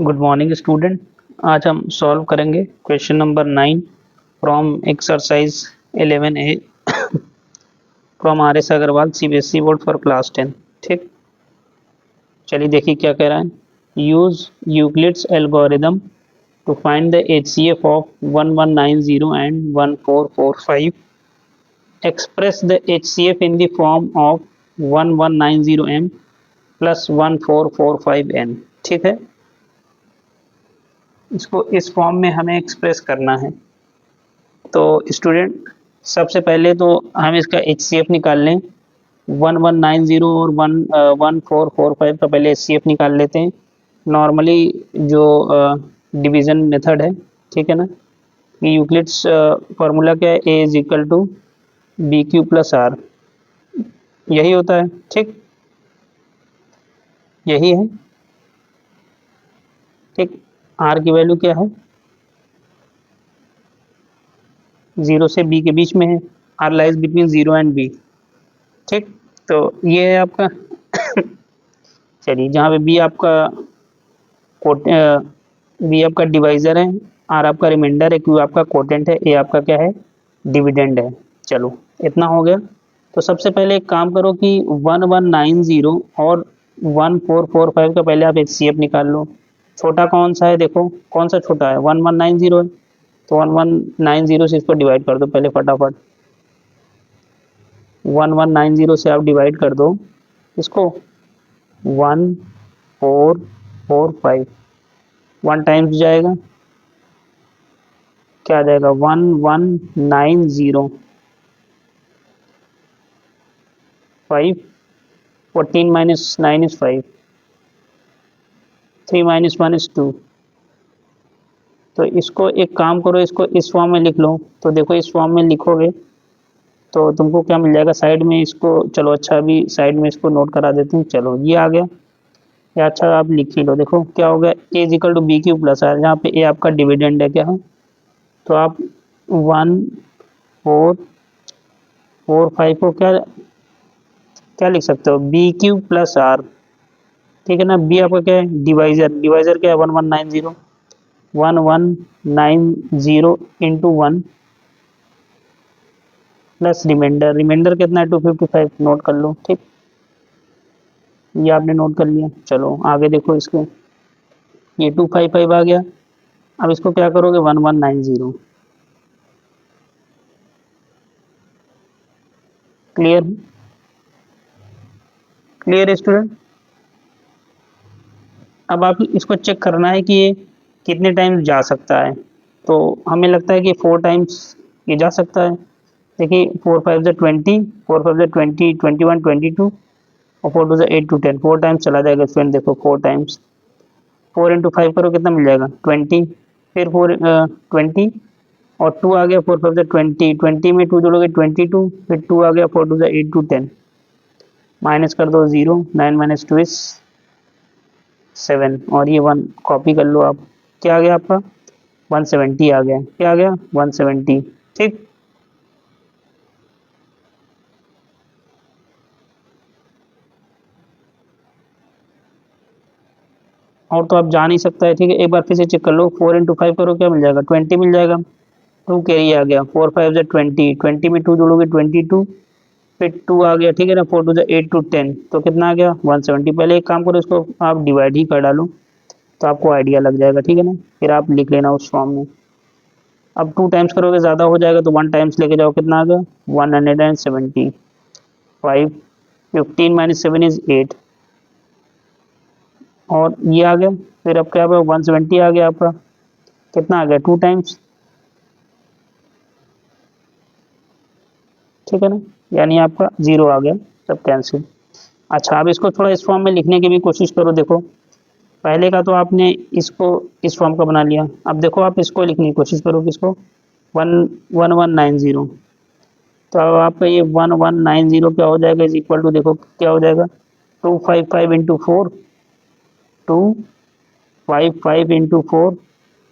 Good morning student. आज हम solve करेंगे question number 9 from exercise 11A from R S Agarwal CBSE board for class 10। ठीक, चलिए देखिए क्या कह रहा है। Use Euclid's algorithm to find the HCF of 1190 and 1445। Express the HCF in the form of 1190m plus 1445n। ठीक है, इसको इस फॉर्म में हमें एक्सप्रेस करना है। तो स्टूडेंट, सबसे पहले तो हम इसका एचसीएफ निकाल लें। 1190 और 1445 का पहले एचसीएफ निकाल लेते हैं। नॉर्मली जो डिवीजन मेथड है, ठीक है ना, यूक्लिड्स फार्मूला क्या है, A is equal to B Q plus R, यही होता है। ठीक, यही है। ठीक, आर की वैल्यू क्या है, 0 से बी के बीच में है। R lies between 0 and B. ठीक, तो ये है आपका चलिए, जहाँ पे बी आपका बी आपका डिवाइजर है, आर आपका रिमाइंडर है, क्यू आपका कोटेंट है, ए आपका क्या है, डिविडेंड है। चलो, इतना हो गया। तो सबसे पहले एक काम करो कि 1190 और 1445 का पहले आप एचसीएफ निकाल लो। छोटा कौन सा है, देखो कौन सा छोटा है, 1190 है, तो 1190 से इसको डिवाइड कर दो पहले फटाफट। 1190 से आप डिवाइड कर दो इसको 1445, 1 टाइम्स जाएगा, क्या आ जाएगा 1190 5, 14 माइनस 9 इज 5, 3 माइनस 1 इज 2। तो इसको एक काम करो, इसको इस फॉर्म में लिख लो। तो देखो इस फॉर्म में लिखोगे तो तुमको क्या मिल जाएगा साइड में, इसको चलो अच्छा अभी साइड में इसको नोट करा देते हैं। चलो ये आ गया, या अच्छा आप लिख ही लो। देखो क्या हो गया, A is equal to B Q plus R, जहाँ पे ए आपका डिविडेंड है, क्या है, तो आप 1445 को क्या क्या लिख सकते हो, बी क्यू प्लस आर। ठीक है ना, बी आपका क्या है, डिवाइजर, डिवाइजर क्या है 1190, 1190 इंटू 1 प्लस रिमाइंडर, रिमाइंडर कितना है 255, नोट कर लो। ठीक, ये आपने नोट कर लिया। चलो आगे देखो, इसके ये 255 आ गया। अब इसको क्या करोगे 1190, क्लियर, क्लियर स्टूडेंट। अब आप इसको चेक करना है कि ये कितने टाइम्स जा सकता है। तो हमें लगता है कि 4 टाइम्स ये जा सकता है। देखिए 4 5 से 20, 4 5 से 20, 21, 22 और 4 2 से 8 to 10, 4 टाइम्स चला जाएगा स्टूडेंट। देखो 4 टाइम्स, 4 इंटू 5 करो कितना मिल जाएगा 20, फिर 20 और 2 आ गया, 4 5 से 20, 20 में 2 जोड़ोगे 22, फिर 2 आ गया, 4 2 से 8 to 10, माइनस कर दो 0, 9 माइनस 2 इज 7, और ये 1 कॉपी कर लो आप। क्या आ गया आपका 170 आ गया, क्या आ गया 170। ठीक, और तो आप जा नहीं सकता है। ठीक है, एक बार फिर से चेक कर लो, 4 इंटू 5 करो क्या मिल जाएगा 20 मिल जाएगा, 2 कैरी आ गया, 4 5 से 20, 20 में 2 जोड़ोगे 22, फिर 2 आ गया, ठीक है ना, 4 2 से 8 to 10, तो कितना आ गया 170। पहले एक काम करो, इसको आप डिवाइड ही कर डालो तो आपको आइडिया लग जाएगा। ठीक है ना, फिर आप लिख लेना उस फॉर्म में। अब 2 टाइम्स करोगे ज़्यादा हो जाएगा, तो 1 टाइम्स लेके जाओ, कितना आ गया 175, 15 माइनस 7 इज 8, और ये आ गया, फिर अब क्या 170 आ गया आपका, कितना आ गया 2 टाइम्स। ठीक है ना, यानी आपका 0 आ गया, सब कैंसिल। अच्छा, अब इसको थोड़ा इस फॉर्म में लिखने की भी कोशिश करो। देखो पहले का तो आपने इसको इस फॉर्म का बना लिया, अब देखो आप इसको लिखने की कोशिश करो, किसको 1190। तो अब आपका ये 1190 क्या हो जाएगा, इज इक्वल टू, देखो क्या हो जाएगा 255 इंटू 4, 255 इंटू 4।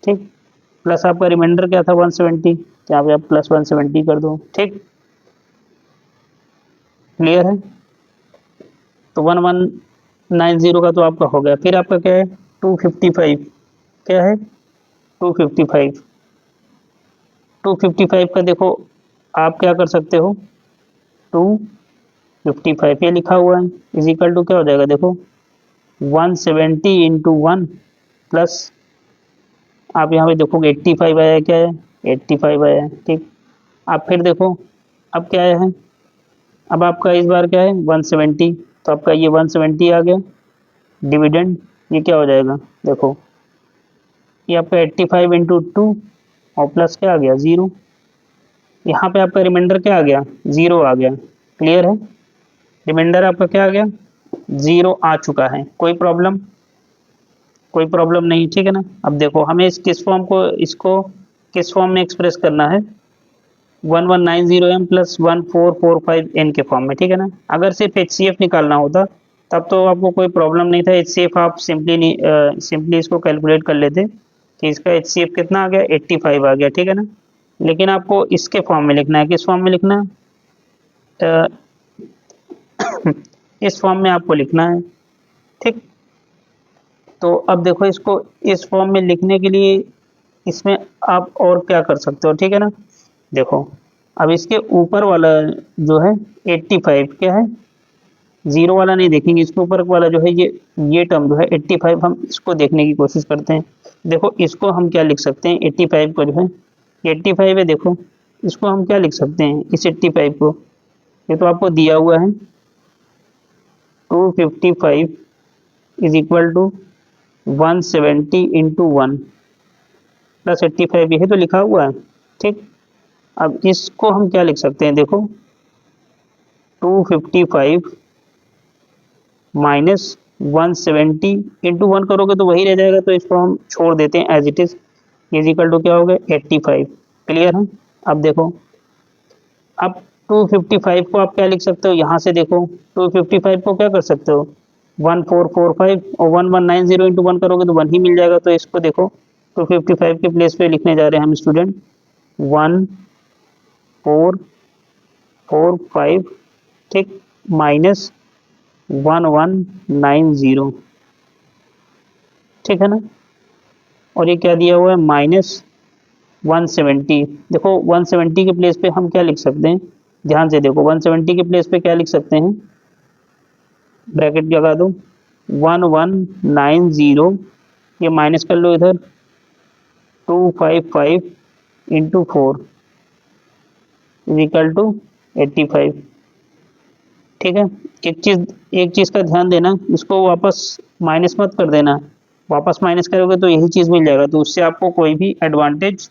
ठीक, प्लस आपका रिमाइंडर क्या था 170, यहाँ पे आप प्लस 170 कर दो। ठीक, क्लियर है। तो 1190 का तो आपका हो गया, फिर आपका क्या है 255, क्या है 255। 255 का देखो आप क्या कर सकते हो, 255 ये लिखा हुआ है इज इक्वल टू क्या हो जाएगा देखो 170 इंटू 1 प्लस आप यहाँ पे देखोगे 85 आया है, क्या है 85 आया है, ठीक। आप फिर देखो अब क्या आया है, अब आपका इस बार क्या है 170, तो आपका ये 170 आ गया। डिविडेंड ये क्या हो जाएगा देखो, ये आपका 85 इंटू 2 और प्लस क्या आ गया 0। यहाँ पे आपका रिमाइंडर क्या आ गया 0 आ गया। क्लियर है, रिमाइंडर आपका क्या आ गया 0 आ चुका है। कोई प्रॉब्लम नहीं, ठीक है ना। अब देखो हमें इस किस फॉर्म को, इसको किस फॉर्म में एक्सप्रेस करना है 1190m प्लस 1445n के फॉर्म में, ठीक है ना। अगर सिर्फ HCF निकालना होता तब तो आपको कोई प्रॉब्लम नहीं था, HCF आप सिंपली इसको कैलकुलेट कर लेते कि इसका HCF कितना आ गया 85 आ गया, ठीक है ना। लेकिन आपको इसके फॉर्म में लिखना है, किस फॉर्म में लिखना है इस फॉर्म में आपको लिखना है, ठीक। तो अब देखो इसको इस फॉर्म में लिखने के लिए इसमें आप और क्या कर सकते हो, ठीक है ना। देखो अब इसके ऊपर वाला जो है 85 क्या है, 0 वाला नहीं देखेंगे, इसके ऊपर वाला जो है ये टर्म जो है 85, हम इसको देखने की कोशिश करते हैं। देखो इसको हम क्या लिख सकते हैं 85 को, जो है 85 है, देखो इसको हम क्या लिख सकते हैं इस 85 को, ये तो आपको दिया हुआ है 255 is equal to 170 into 1 plus 85, ये तो लिखा हुआ है, ठीक। अब इसको हम क्या लिख सकते हैं देखो 255 माइनस 170 इंटू 1 करोगे तो वही रह जाएगा, तो इसको हम छोड़ देते हैं as it is equal to क्या हो गया 85। क्लियर है। अब देखो अब 255 को आप क्या लिख सकते हो, यहाँ से देखो 255 को क्या कर सकते हो 1445 और 1190 इंटू 1 करोगे तो 1 ही मिल जाएगा। तो इसको देखो 255 के प्लेस पे लिखने जा रहे हैं हम स्टूडेंट 1445, ठीक, माइनस 1190, ठीक है ना। और ये क्या दिया हुआ है माइनस 170। देखो 170 के प्लेस पे हम क्या लिख सकते हैं, ध्यान से देखो 170 के प्लेस पे क्या लिख सकते हैं, ब्रैकेट लगा दो 1190, ये माइनस कर लो इधर 255 इंटू 4 इक्वल टू 85, ठीक है। एक चीज़ का ध्यान देना, इसको वापस माइनस मत कर देना, वापस माइनस करोगे तो यही चीज़ मिल जाएगा, तो उससे आपको कोई भी एडवांटेज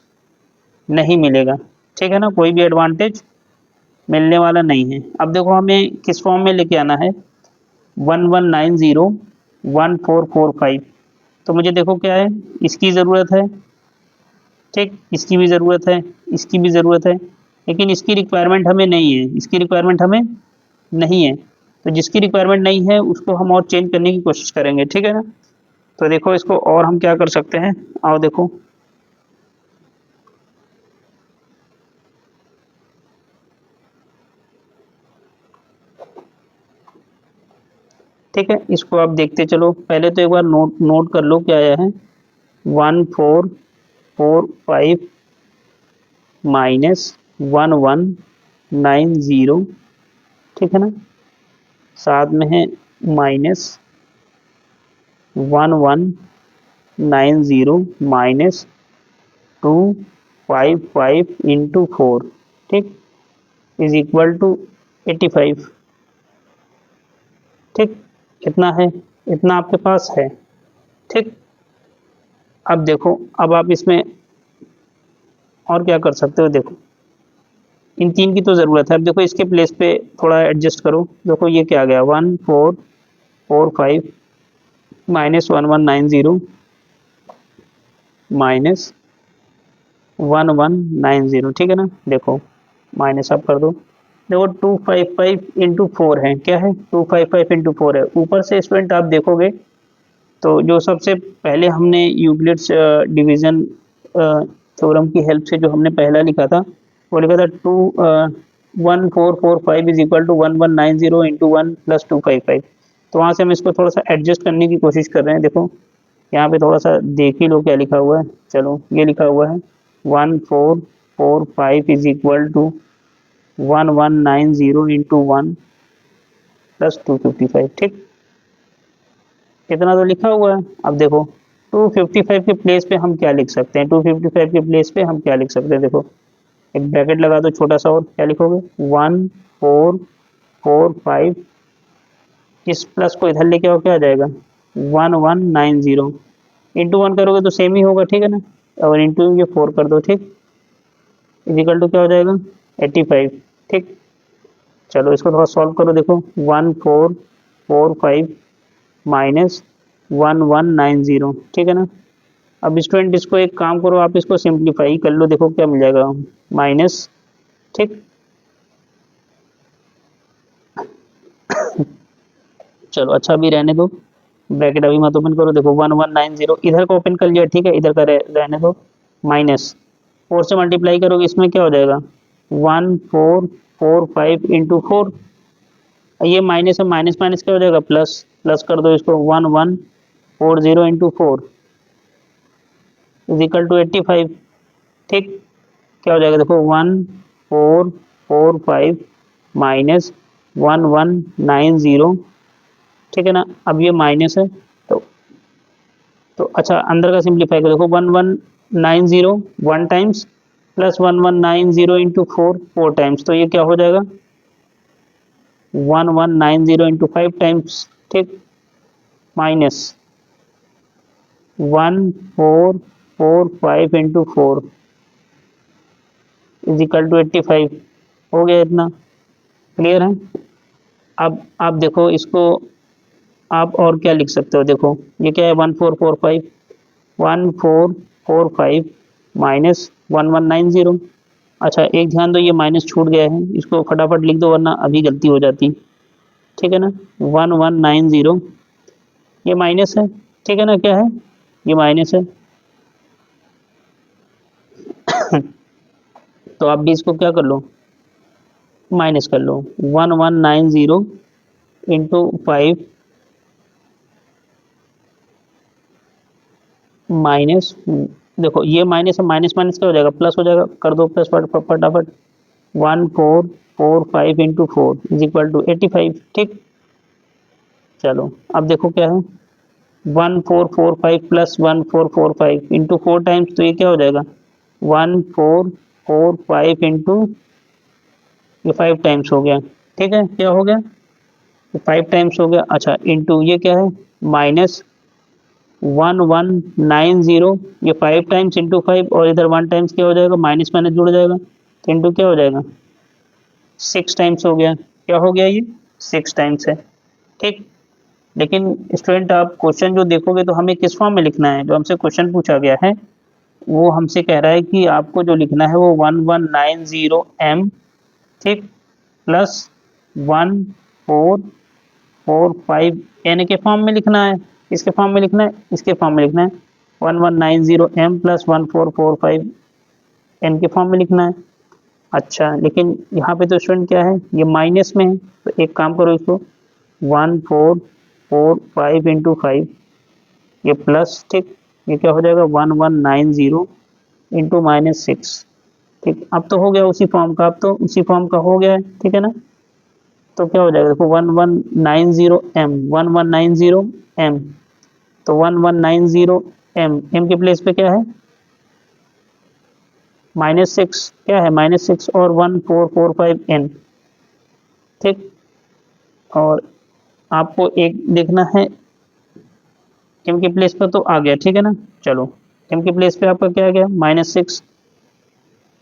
नहीं मिलेगा, ठीक है ना, कोई भी एडवांटेज मिलने वाला नहीं है। अब देखो हमें किस फॉर्म में लेके आना है 11901445, तो मुझे देखो क्या है इसकी ज़रूरत है, ठीक, इसकी भी ज़रूरत है, इसकी भी ज़रूरत है, लेकिन इसकी रिक्वायरमेंट हमें नहीं है, इसकी रिक्वायरमेंट हमें नहीं है। तो जिसकी रिक्वायरमेंट नहीं है उसको हम और चेंज करने की कोशिश करेंगे, ठीक है ना। तो देखो इसको और हम क्या कर सकते हैं, आओ देखो ठीक है, इसको आप देखते चलो। पहले तो एक बार नोट कर लो क्या आया है 1445 माइनस 1190, ठीक है ना, साथ में है माइनस 1190 माइनस 255 इंटू 4, ठीक, इज इक्वल टू 85, ठीक। कितना है, इतना आपके पास है, ठीक। अब देखो अब आप इसमें और क्या कर सकते हो, देखो इन तीन की तो ज़रूरत है। अब देखो इसके प्लेस पे थोड़ा एडजस्ट करो, देखो ये क्या आ गया 1445 माइनस 1190 माइनस 1190, ठीक है ना। देखो माइनस आप कर दो, देखो 255 इंटू 4 है, क्या है 255 इंटू 4 है। ऊपर से स्टूडेंट आप देखोगे तो जो सबसे पहले हमने यूक्लिड्स डिवीज़न थ्योरम की हेल्प से जो हमने पहला लिखा था वो लिखा था 1445 is equal to 1190 into 1 plus 255। तो वहाँ से हम इसको थोड़ा सा एडजस्ट करने की कोशिश कर रहे हैं। देखो यहाँ पे थोड़ा सा देख ही लो क्या लिखा हुआ है। चलो ये लिखा हुआ है 1445 is equal to 1190 into 1 plus 255। ठीक, इतना तो लिखा हुआ है। अब देखो 255 के प्लेस पे हम क्या लिख सकते हैं, 255 के प्लेस पे हम क्या लिख सकते हैं, देखो एक ब्रैकेट लगा दो छोटा सा, और क्या लिखोगे 1445, इस प्लस को इधर लेके आओ क्या आ जाएगा 1190, इंटू 1 करोगे तो सेम ही होगा, ठीक है ना, और इंटू ये 4 कर दो, ठीक, इजिकल टू क्या हो जाएगा 85। ठीक, चलो इसको थोड़ा सॉल्व करो, देखो 1445 माइनस 1190, ठीक है ना। अब स्टूडेंट इसको एक काम करो, आप इसको सिंप्लीफाई कर लो, देखो क्या मिल जाएगा माइनस, ठीक, चलो अच्छा अभी रहने दो, ब्रैकेट अभी मत ओपन करो, देखो 1190 इधर को ओपन कर लिया, ठीक है, इधर का रहने दो, माइनस 4 से मल्टीप्लाई करोगे इसमें क्या हो जाएगा 1445 इंटू 4, ये माइनस है, माइनस माइनस क्या हो जाएगा प्लस, प्लस कर दो इसको 1140 इंटू 4 इज इक्वल टू 85। ठीक, क्या हो जाएगा देखो 1445 माइनस 1190, ठीक है ना। अब ये माइनस है तो अच्छा अंदर का सिंप्लीफाई करो, देखो 1190 one times plus 1190 into 4 times, तो ये क्या हो जाएगा 1190 इंटू 5 टाइम्स, ठीक, minus 1445 into 4 is equal to 85। हो गया इतना, क्लियर है। अब आप देखो इसको आप और क्या लिख सकते हो, देखो ये क्या है 1445 माइनस 1190। अच्छा एक ध्यान दो, ये माइनस छूट गया है, इसको फटाफट लिख दो वरना अभी गलती हो जाती, ठीक है ना। 1190 ये माइनस है, ठीक है ना, क्या है ये माइनस है तो आप भी इसको क्या कर लो माइनस कर लो, 1190 इंटू 5 माइनस, देखो ये माइनस है, माइनस माइनस क्या हो जाएगा प्लस हो जाएगा, कर दो प्लस फटाफट 1445 इंटू 4 इज इक्वल टू 85। ठीक, चलो अब देखो क्या है 1445 प्लस 1445 इंटू 4 टाइम्स, तो ये क्या हो जाएगा 1445 इंटू ये 5 टाइम्स हो गया, ठीक है, क्या हो गया 5 टाइम्स हो गया। अच्छा इंटू ये क्या है माइनस 1190, ये 5 टाइम्स इंटू 5 और इधर 1 टाइम्स क्या हो जाएगा माइनस माइनस जुड़ जाएगा, तो इंटू क्या हो जाएगा 6 टाइम्स हो गया, क्या हो गया ये 6 टाइम्स है। ठीक, लेकिन स्टूडेंट आप क्वेश्चन जो देखोगे तो हमें किस फॉर्म में लिखना है, जो हमसे क्वेश्चन पूछा गया है वो हमसे कह रहा है कि आपको जो लिखना है वो 1190m, ठीक, प्लस 1445 एन के फॉर्म में लिखना है, इसके फॉर्म में लिखना है, इसके फॉर्म में लिखना है 1190m प्लस 1445 एन के फॉर्म में लिखना है। अच्छा लेकिन यहाँ पे तो स्टूडेंट क्या है ये माइनस में है, तो एक काम करो इसको 1445 इंटू 5 ये प्लस, ठीक, ये क्या हो जाएगा 1190 इंटू माइनस 6। ठीक, अब तो हो गया उसी फॉर्म का, अब तो उसी फॉर्म का हो गया है, ठीक है ना। तो क्या हो जाएगा देखो 1190m तो 1190m m के प्लेस पे क्या है -6, क्या है -6 और 1445n, ठीक, और आपको एक देखना है m के प्लेस पे तो आ गया, ठीक है ना। चलो m के प्लेस पे आपका क्या आ गया -6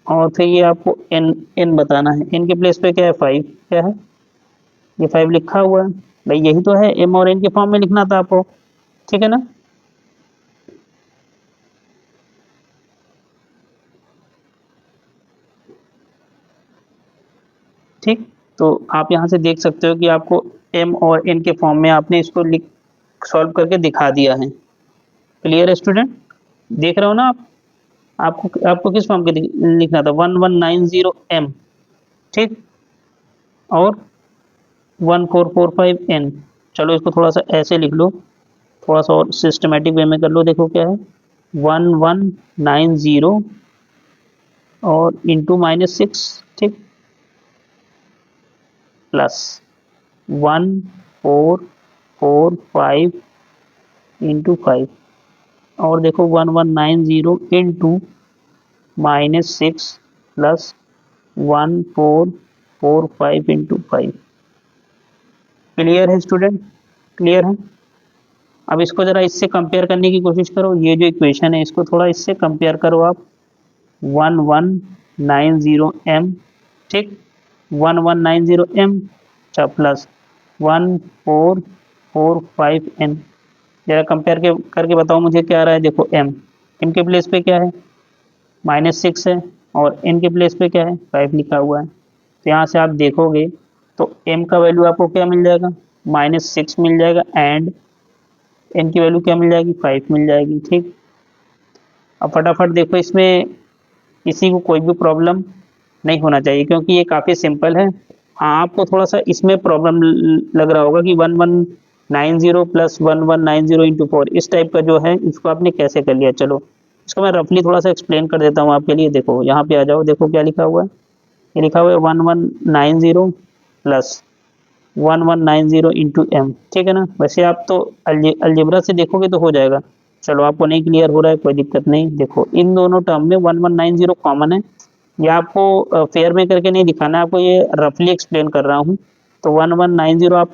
और फिर ये आपको n बताना है, n के प्लेस पे क्या है 5, क्या है ये 5 लिखा हुआ है भाई, यही तो है m और n के फॉर्म में लिखना था आपको, ठीक है ना। ठीक, तो आप यहाँ से देख सकते हो कि आपको m और n के फॉर्म में आपने इसको लिख सॉल्व करके दिखा दिया है। क्लियर है स्टूडेंट, देख रहे हो ना आप, आपको किस फॉर्म के लिखना था 1190m, ठीक, और 1445n। चलो इसको थोड़ा सा ऐसे लिख लो, थोड़ा सा और सिस्टमेटिक वे में कर लो, देखो क्या है 1190 और इंटू -6, ठीक, प्लस 1445 इंटू 5, और देखो 1190 इंटू -6 प्लस 1445 इंटू 5। क्लियर है स्टूडेंट, क्लियर है। अब इसको जरा इससे कंपेयर करने की कोशिश करो, ये जो इक्वेशन है इसको थोड़ा इससे कंपेयर करो आप, 1190m, ठीक, 1190m अच्छा प्लस 1445n, जरा कंपेयर करके बताओ मुझे क्या आ रहा है। देखो m के प्लेस पे क्या है -6 है, और n के प्लेस पे क्या है 5 लिखा हुआ है। तो यहाँ से आप देखोगे तो m का वैल्यू आपको क्या मिल जाएगा -6 मिल जाएगा, एंड n की वैल्यू क्या मिल जाएगी 5 मिल जाएगी, ठीक। अब फटाफट देखो, इसमें किसी को कोई भी प्रॉब्लम नहीं होना चाहिए क्योंकि ये काफ़ी सिंपल है। हाँ, आपको थोड़ा सा इसमें प्रॉब्लम लग रहा होगा कि 1190 प्लस 1190 इंटू 4 इस टाइप का जो है इसको आपने कैसे कर लिया। चलो इसको मैं रफली थोड़ा सा एक्सप्लेन कर देता हूँ आपके लिए। देखो यहाँ पे आ जाओ, देखो क्या लिखा हुआ है, ये लिखा हुआ है 1190 प्लस 1190 इंटू एम, ठीक है ना। वैसे आप तो अलजेब्रा से देखोगे तो हो जाएगा। चलो आपको नहीं क्लियर हो रहा है, कोई दिक्कत नहीं। देखो इन दोनों टर्म में 1190 कॉमन है, ये आपको फेयर में करके नहीं दिखाना है, आपको ये रफली एक्सप्लेन कर रहा हूँ। तो 1190 आप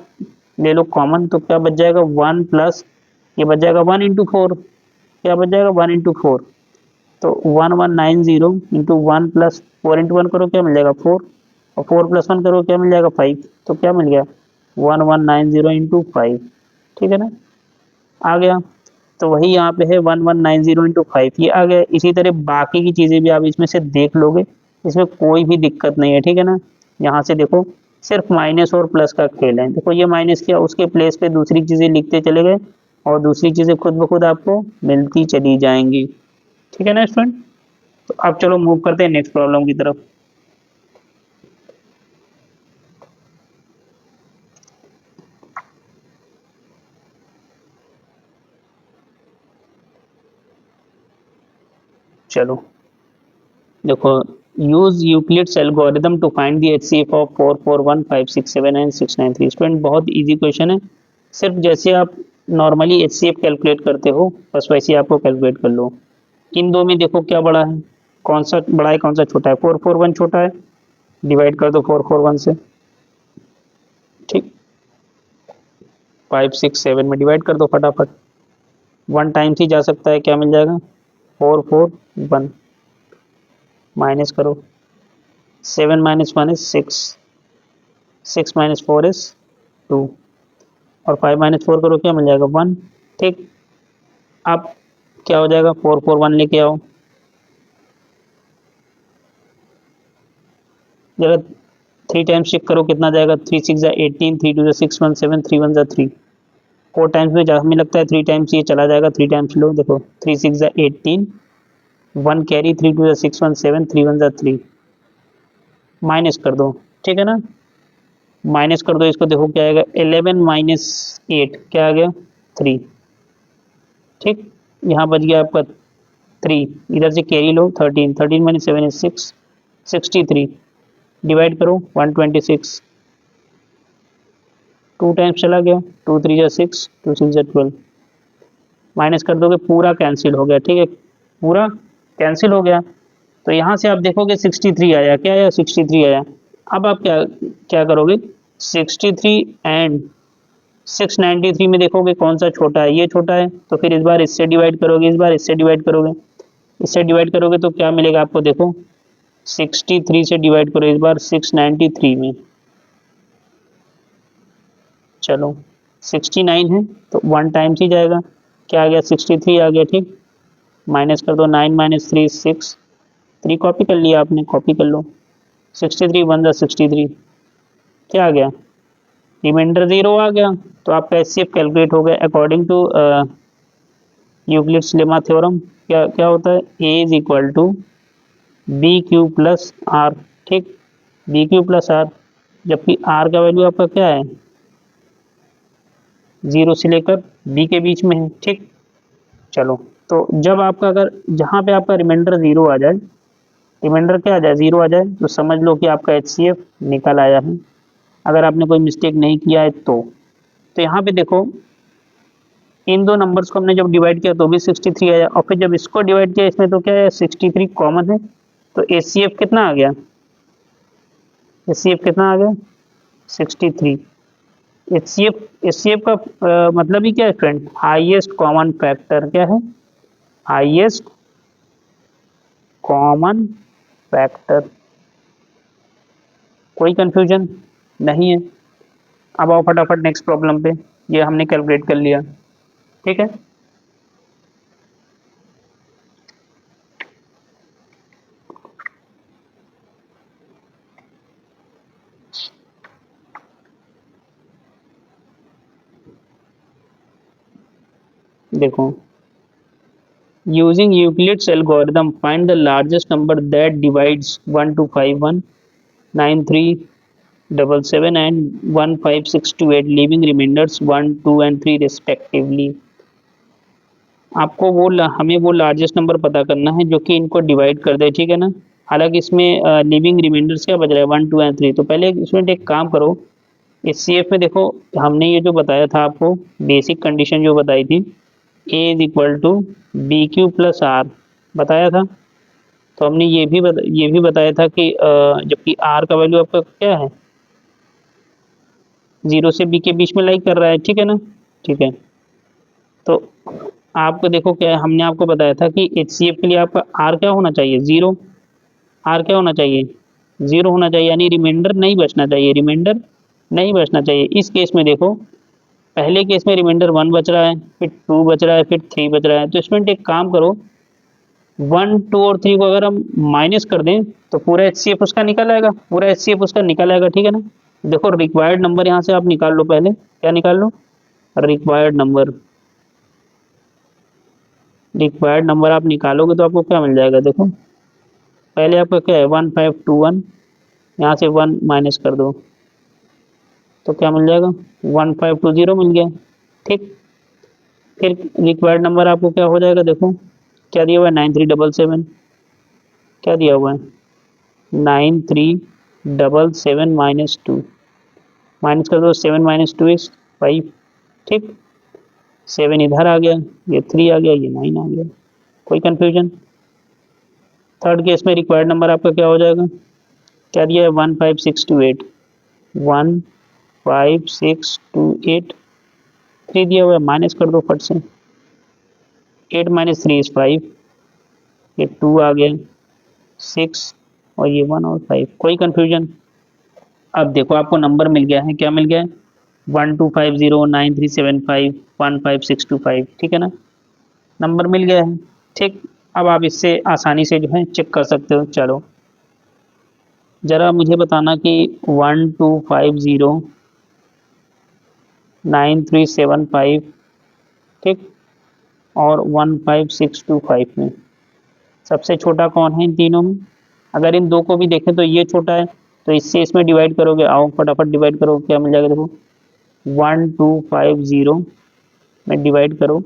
ले लो कॉमन, तो क्या बच जाएगा 1 प्लस ये बच जाएगा 1 इंटू 4, क्या बच जाएगा 1 इंटू 4। तो 1190 इंटू 1 प्लस 4 इंटू 1 करो क्या मिल जाएगा 4, और 4 प्लस 1 करो क्या मिल जाएगा 5, तो क्या मिल गया 1190 इंटू 5, ठीक है ना, आ गया। तो वही यहाँ पे है 1190 इंटू 5, ये आ गया। इसी तरह बाकी की चीज़ें भी आप इसमें से देख लोगे, इसमें कोई भी दिक्कत नहीं है, ठीक है ना। यहाँ से देखो सिर्फ माइनस और प्लस का खेल है। देखो ये माइनस किया, उसके प्लेस पे दूसरी चीज़ें लिखते चले गए और दूसरी चीज़ें खुद ब खुद आपको मिलती चली जाएंगी, ठीक है ना स्टूडेंट। तो अब चलो मूव करते हैं नेक्स्ट प्रॉब्लम की तरफ। चलो देखो, use Euclid's algorithm to find the HCF of 441 5 6 7 and 693। Student बहुत इजी क्वेश्चन है, सिर्फ जैसे आप नॉर्मली एचसीएफ कैलकुलेट करते हो बस वैसे ही आपको कैलकुलेट कर लो। इन दो में देखो क्या बड़ा है, कौन सा बड़ा है कौन सा छोटा है, 441 छोटा है, डिवाइड कर दो 441 से, ठीक, 5 6 7 में डिवाइड कर दो फटाफट, 1 टाइम्स ही जा सकता है, क्या मिल जाएगा 441, माइनस करो 7 माइनस 1 इज 6, 6 माइनस 4 इज 2, और 5 माइनस 4 करो क्या मिल जाएगा 1, ठीक। अब क्या हो जाएगा 441 लेके आओ, जरा 3 टाइम्स चेक करो कितना जाएगा, 3 6 जा 18, 3 2 जा 6 1 7, 3 1 जा 3, 4 टाइम्स में हमें लगता है 3 टाइम्स ये चला जाएगा, 3 टाइम्स लो, देखो 3 6 जा 18, 1 कैरी, 3 2 जा 6 1 7, 3 1 जा 3, माइनस कर दो, ठीक है ना, माइनस कर दो इसको, देखो क्या आएगा 11 माइनस 8 क्या आ गया 3, ठीक। यहाँ बच गया आपका 3, इधर से carry low 13, 13 minus 7 is 6, 63, divide करो 126, 2 टाइम्स चला गया, 2 3 जा 6, 2 6 जा 12, माइनस कर दोगे पूरा कैंसिल हो गया, ठीक है, पूरा कैंसिल हो गया। तो यहाँ से आप देखोगे 63 आया, क्या आया 63 आया। अब आप क्या क्या करोगे 63 एंड 693 में देखोगे कौन सा छोटा है, ये छोटा है, तो फिर इस बार इससे डिवाइड करोगे, इस बार इससे डिवाइड करोगे, इससे डिवाइड करोगे तो क्या मिलेगा आपको, देखो 63 से डिवाइड करो इस बार 693 में, चलो 69 है तो 1 टाइम्स ही जाएगा, क्या आ गया 63 आ गया, ठीक। माइनस कर दो 9 माइनस 3 6, 3 कॉपी कर लिया आपने, कॉपी कर लो, 63 1 जा 63, क्या आ गया रिमाइंडर 0 आ गया। तो आपका एचसीएफ कैलकुलेट हो गया according to Euclid's lemma theorem. क्या क्या होता है, A is equal to B Q plus R, ठीक, बी क्यू प्लस आर, जबकि आर का वैल्यू आपका क्या है 0 से लेकर b के बीच में है, ठीक। चलो, तो जब आपका अगर जहाँ पे आपका रिमाइंडर 0 आ जाए, रिमाइंडर क्या आ जाए, 0 आ जाए, तो समझ लो कि आपका HCF निकल आया है। अगर आपने कोई मिस्टेक नहीं किया है तो यहाँ पे देखो, इन दो नंबर्स को हमने जब डिवाइड किया तो भी 63 आया, और फिर जब इसको डिवाइड किया इसमें तो क्या है, 63 कॉमन है, तो HCF कितना आ गया, HCF कितना आ गया, 63। HCF का मतलब ही क्या है फ्रेंड, हाईएस्ट कॉमन फैक्टर क्या है, हाईएस्ट कॉमन फैक्टर। कोई कंफ्यूजन नहीं है। अब आओ फटाफट नेक्स्ट प्रॉब्लम पे, ये हमने कैलकुलेट कर लिया, ठीक है। देखो, using Euclid's algorithm find the largest number that divides 1251 9377 and 15628 leaving remainders 1 2 and 3 respectively. आपको वो हमें वो लार्जेस्ट नंबर पता करना है जो कि इनको डिवाइड कर दे, ठीक है ना। हालांकि इसमें लिविंग रिमाइंडर्स क्या बच रहा है, 1 2 एंड 3। तो पहले इसमें एक काम करो, इस CF में देखो, हमने ये जो बताया था आपको, बेसिक कंडीशन जो बताई थी, A is equal to B Q plus R बताया था। तो हमने ये भी बताया था कि जबकि R का वैल्यू आपका क्या है, 0 से B के बीच में लाई कर रहा है, ठीक है ना, ठीक है। तो आपको देखो क्या है, हमने आपको बताया था कि HCF के लिए आपका R क्या होना चाहिए, 0। R क्या होना चाहिए, 0 होना चाहिए, यानी रिमाइंडर नहीं बचना चाहिए, रिमाइंडर नहीं बचना चाहिए। इस केस में देखो, पहले केस में रिमाइंडर 1 बच रहा है, फिर 2 बच रहा है, फिर 3 बच रहा है। तो इसमें एक काम करो, 1 2 और 3 को अगर हम माइनस कर दें तो पूरा HCF उसका निकल आएगा, पूरा HCF उसका निकल आएगा, ठीक है ना। देखो, रिक्वायर्ड नंबर यहाँ से आप निकाल लो, पहले क्या निकाल लो, रिक्वायर्ड नंबर। रिक्वायर्ड नंबर आप निकालोगे तो आपको क्या मिल जाएगा, देखो पहले आपका क्या है, 1521, यहाँ से 1 माइनस कर दो तो क्या मिल जाएगा, 1520 मिल गया, ठीक। फिर रिक्वायर्ड नंबर आपको क्या हो जाएगा, देखो क्या दिया हुआ है, 9377, क्या दिया हुआ है, 9377 माइनस 2, माइनस कर दो, 7 माइनस 2 इज 5, ठीक। 7 इधर आ गया, ये 3 आ गया, ये 9 आ गया। कोई कंफ्यूजन। थर्ड केस में रिक्वायर्ड नंबर आपका क्या हो जाएगा, क्या दिया है, 15628, 15628, 3 दिया हुआ है, माइनस कर दो फट से, 8 माइनस 3 इज 5, ये 2 आ गया, 6 और ये 1 और 5। कोई कंफ्यूजन। अब देखो आपको नंबर मिल गया है, क्या मिल गया है, 12509375 15625, ठीक है ना, नंबर मिल गया है, ठीक। अब आप इससे आसानी से जो है चेक कर सकते हो। चलो जरा मुझे बताना कि 12509375, ठीक, और 15625 में सबसे छोटा कौन है इन तीनों में। अगर इन दो को भी देखें तो ये छोटा है, तो इससे इसमें डिवाइड करोगे, आओ फटाफट डिवाइड करो, क्या मिल जाएगा, देखो 1250 में डिवाइड करो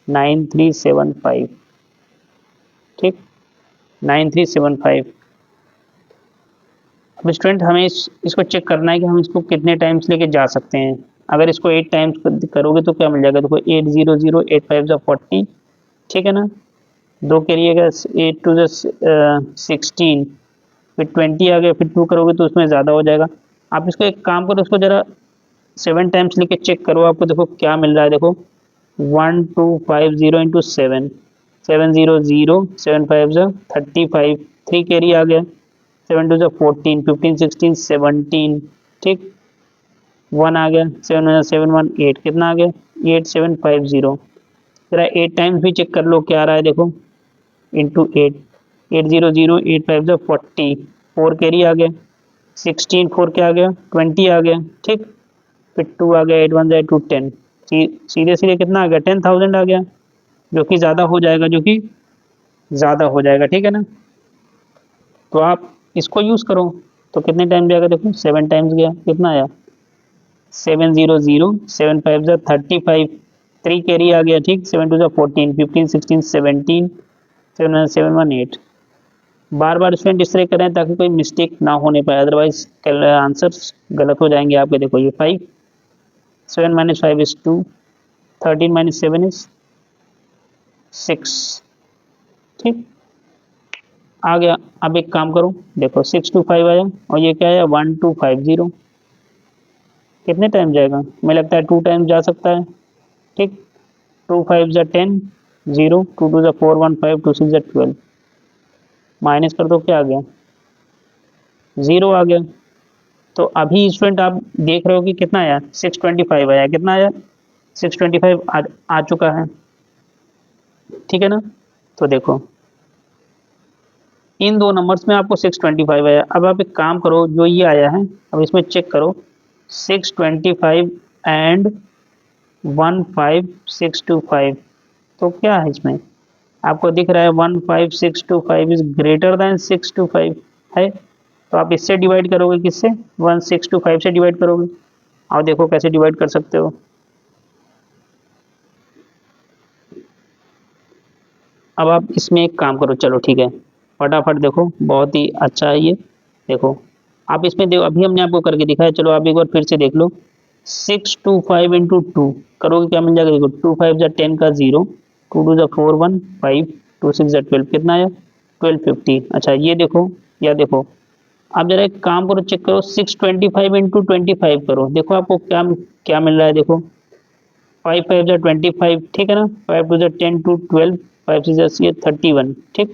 9375, ठीक, 9375। अब स्टूडेंट हमें इसको चेक करना है कि हम इसको कितने टाइम्स लेके जा सकते हैं। अगर इसको 8 टाइम्स करोगे तो क्या मिल जाएगा, देखो 800 8 5 40, ठीक है ना, दो करिएगा, 8 टू 16, फिर 20 आ गया, फिर 2 करोगे तो उसमें ज़्यादा हो जाएगा। आप इसको एक काम करो, उसको ज़रा 7 टाइम्स लेके चेक करो, आपको देखो क्या मिल रहा है, देखो 1250 इंटू 7, 700, 7 5 35, 3 कैरी आ गया, 7 2 14, 15 16 17, ठीक, 1 आ गया, 7 7 1 8, कितना आ गया, 8750। जरा 8 टाइम्स भी चेक कर लो क्या आ रहा है, देखो इंटू 8, 800 8 5 40, 4 कैरी आ गया, 16 4 क्या आ गया, 20 आ गया, ठीक, फिर 2 आ गया, 8 1 2 10, सीधे सीधे कितना आ गया, 10,000 आ गया, जो कि ज़्यादा हो जाएगा, जो कि ज़्यादा हो जाएगा, ठीक है ना। तो आप इसको यूज़ करो, तो कितने टाइम जाएगा, देखो 7 टाइम्स गया, कितना आया, 700, 7 5 जा 35, 3 कैरी आ गया, ठीक, 7 2 जा 14, 15 16 17, 7 बार बार स्टूडेंट इस तरह करें ताकि कोई मिस्टेक ना होने पाए, अदरवाइज आंसर्स गलत हो जाएंगे आपके। देखो ये 5, 7 - 5 is 2, 13 - 7 is 6, ठीक, आ गया। अब एक काम करो, देखो 6 2 5 आया और ये क्या आया 1 2 5 0, कितने टाइम जाएगा, मुझे लगता है 2 टाइम जा सकता है, ठीक, 2 5 जा 10 0, 2 2 जा 4 1 5, 2 6 जा 12, माइनस कर दो, क्या आ गया 0 आ गया। तो अभी स्टूडेंट आप देख रहे हो कि कितना आया 625 आया, कितना आया 625 आ चुका है, ठीक है ना। तो देखो इन दो नंबर्स में आपको 625 आया। अब आप एक काम करो, जो ये आया है अब इसमें चेक करो 625 एंड 15625, तो क्या है इसमें आपको दिख रहा है 15625 इज ग्रेटर देन 625 है, तो आप इससे डिवाइड करोगे, किससे 1625 से डिवाइड करोगे। और देखो कैसे डिवाइड कर सकते हो। अब आप इसमें एक काम करो, चलो ठीक है, फटाफट देखो, बहुत ही अच्छा है ये। देखो आप इसमें देखो, अभी हमने आपको करके दिखाया, चलो आप एक बार फिर से देख लो। 625 इंटू 2 करोगे, क्या मिल जाएगा, देखो 2 5 जा 10 का 0, 2 2 जा 4 1 5, 2 6 जा 12, कितना आया 1250। अच्छा ये देखो, या देखो आप जरा एक काम करो, चेक करो 625 इंटू 25 करो, देखो आपको क्या क्या मिल रहा है। देखो 5 5 जा 25, ठीक है ना, 5 2 जा 10 2 12, 5 6 जा 31, ठीक,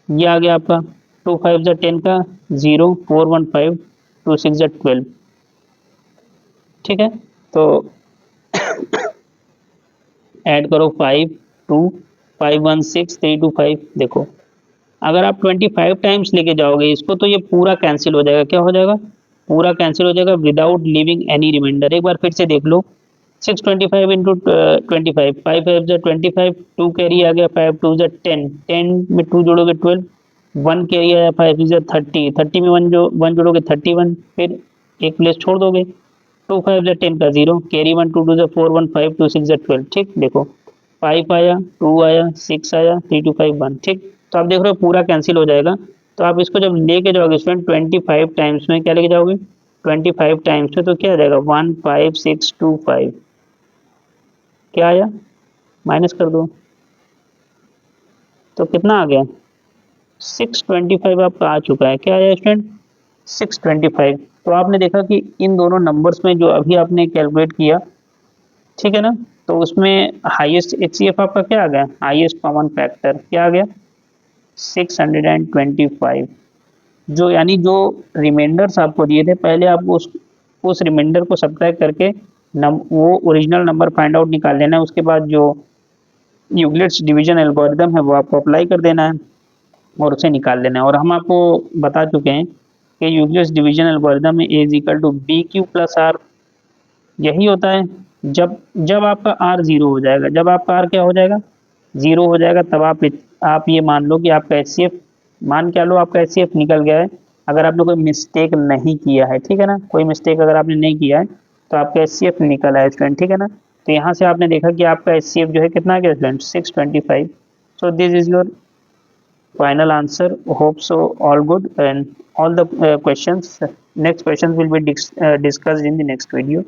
ये आ गया आपका 2 5 जा 10 का 0, 4 1 5, 2 6 जा 12, ठीक है। तो ऐड करो 5 2 5 1 6 3 2 5, देखो अगर आप 25 टाइम्स लेके जाओगे इसको तो ये पूरा कैंसिल हो जाएगा, क्या हो जाएगा, पूरा कैंसिल हो जाएगा विदाउट लिविंग एनी रिमाइंडर। एक बार फिर से देख लो 625 इंटू 25, 5 5 जा 25, 2 कैरी आ गया, 5 2 जा 10, 10 में 2 जोड़ोगे 12, 1 कैरी आया, 5 जा 30, 30 में 1 जोड़ोगे 31, फिर एक प्लेस छोड़ दोगे, 2 5 जा 10 का 0, कैरी 1 2 2 जा 4 1 5, 2 6 जा 12, ठीक, देखो 5 आया, 2 आया, 6 आया, 3 2 5 1, ठीक। तो आप देख रहे हो पूरा कैंसिल हो जाएगा। तो आप इसको जब लेके जाओगे स्टूडेंट 25 टाइम्स में, क्या लेके जाओगे 25 टाइम्स में, तो क्या आ जाएगा 15625, क्या आया माइनस कर दो, तो कितना आ गया 625 आपका आ चुका है, क्या आया स्टूडेंट 625। तो आपने देखा कि इन दोनों नंबर्स में जो अभी आपने कैलकुलेट किया, ठीक है ना, तो उसमें हाईएस्ट एचसीएफ आपका क्या आ गया, हाईएस्ट कॉमन फैक्टर क्या आ गया 625, जो यानी जो रिमाइंडर्स आपको दिए थे पहले आपको उस रिमाइंडर को सब्ट्रैक्ट करके वो ओरिजिनल नंबर फाइंड आउट निकाल लेना है, उसके बाद जो यूक्लिड्स डिवीजन एल्गोरिदम है वो आपको अप्लाई कर देना है और उसे निकाल लेना है। और हम आपको बता चुके हैं कि यूक्लिड्स डिवीजन एल्गोरिदम में A is equal to B Q plus R, यही होता है। जब जब आपका आर जीरो हो जाएगा, जब आपका आर क्या हो जाएगा जीरो हो जाएगा, तब आप ये मान लो कि आपका एचसीएफ, मान क्या लो आपका एचसीएफ निकल गया है, अगर आपने कोई मिस्टेक नहीं किया है, ठीक है ना, कोई मिस्टेक अगर आपने नहीं किया है तो आपका एचसीएफ निकल आया स्टूडेंट, ठीक है ना। तो यहाँ से आपने देखा कि आपका एचसीएफ जो है कितना आ गया student 625। So this is your final answer. Hope so all good, and all the questions, next questions will be discussed in the next video.